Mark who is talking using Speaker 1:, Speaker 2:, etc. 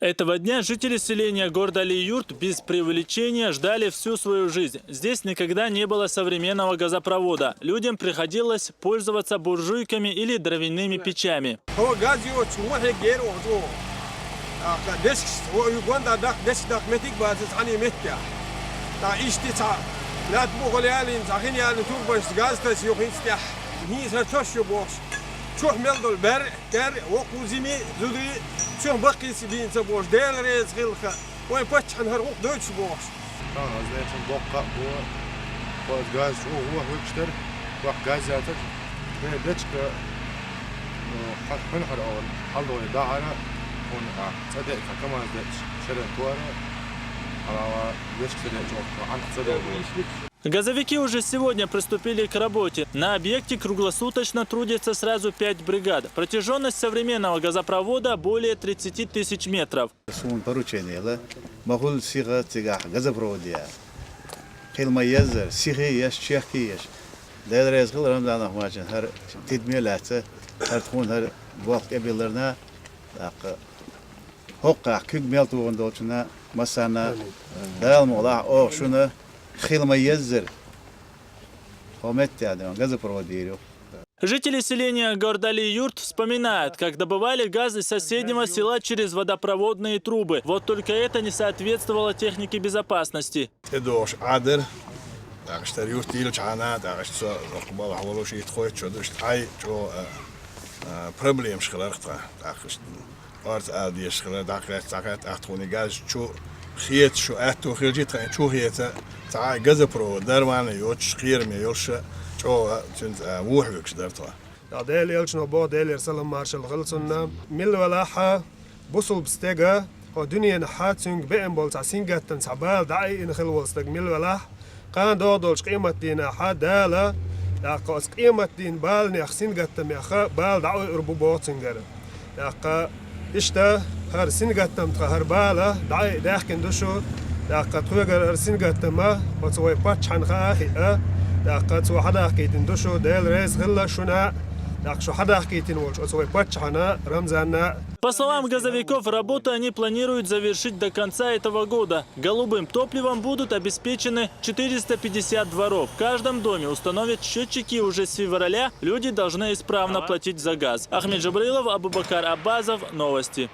Speaker 1: Этого дня жители селения города Али-Юрт без преувеличения ждали всю свою жизнь. Здесь никогда не было современного газопровода. Людям приходилось пользоваться буржуйками или дровяными печами.
Speaker 2: شو ملدول بر كار وقوزيمي زودي شو بقي سبين سبوش ديل ريز خلخة وين بتش عن هروق دوتش بوش
Speaker 3: أزلت بقى بو غاز هو ويكشتر وق غاز زاتك دتش من حر أول حلو داعنا ون صدق كمان دتش شرن توارا على دتش صدق عن صدق.
Speaker 1: Газовики уже сегодня приступили к работе. На объекте круглосуточно трудится сразу 5 бригад. Протяженность современного газопровода более 30 тысяч метров. Жители селения города Али-Юрт вспоминают, как добывали газ из соседнего села через водопроводные трубы. Вот только это не соответствовало технике безопасности.
Speaker 2: خيت شو أتو خرجت خين شو هي تاع جزء برو درمان يوتش خير ميولش شو تنت وحبك درتوا.
Speaker 4: ديل يلشنا با ديل يرسل مارشال غلطنا مل ولاحة بوصل بستجا ودنيا نحاتسونج بين بول تعسين جتن سبال دعي إن خلوا استجمل ولاح قان دودلش قيمة دينا حدالة لقى قيمة دين بال نحسين جتن ميخا بال دعوي ربوبات سنجر لقى إشتا هر سنجتم تهر بالا دعي داخل دشو لقى توجر سنجتم وتسوي باتش عن خاخي لقى تسوي حدا حكيتين دشو ديل ريز غلا شنا لقى شو حدا حكيتين وش وتسوي باتش عنا رمزنا.
Speaker 1: По словам газовиков, работу они планируют завершить до конца этого года. Голубым топливом будут обеспечены 450 дворов. В каждом доме установят счетчики. Уже с февраля люди должны исправно платить за газ. Ахмед Джабрилов, Абубакар Аббазов. Новости.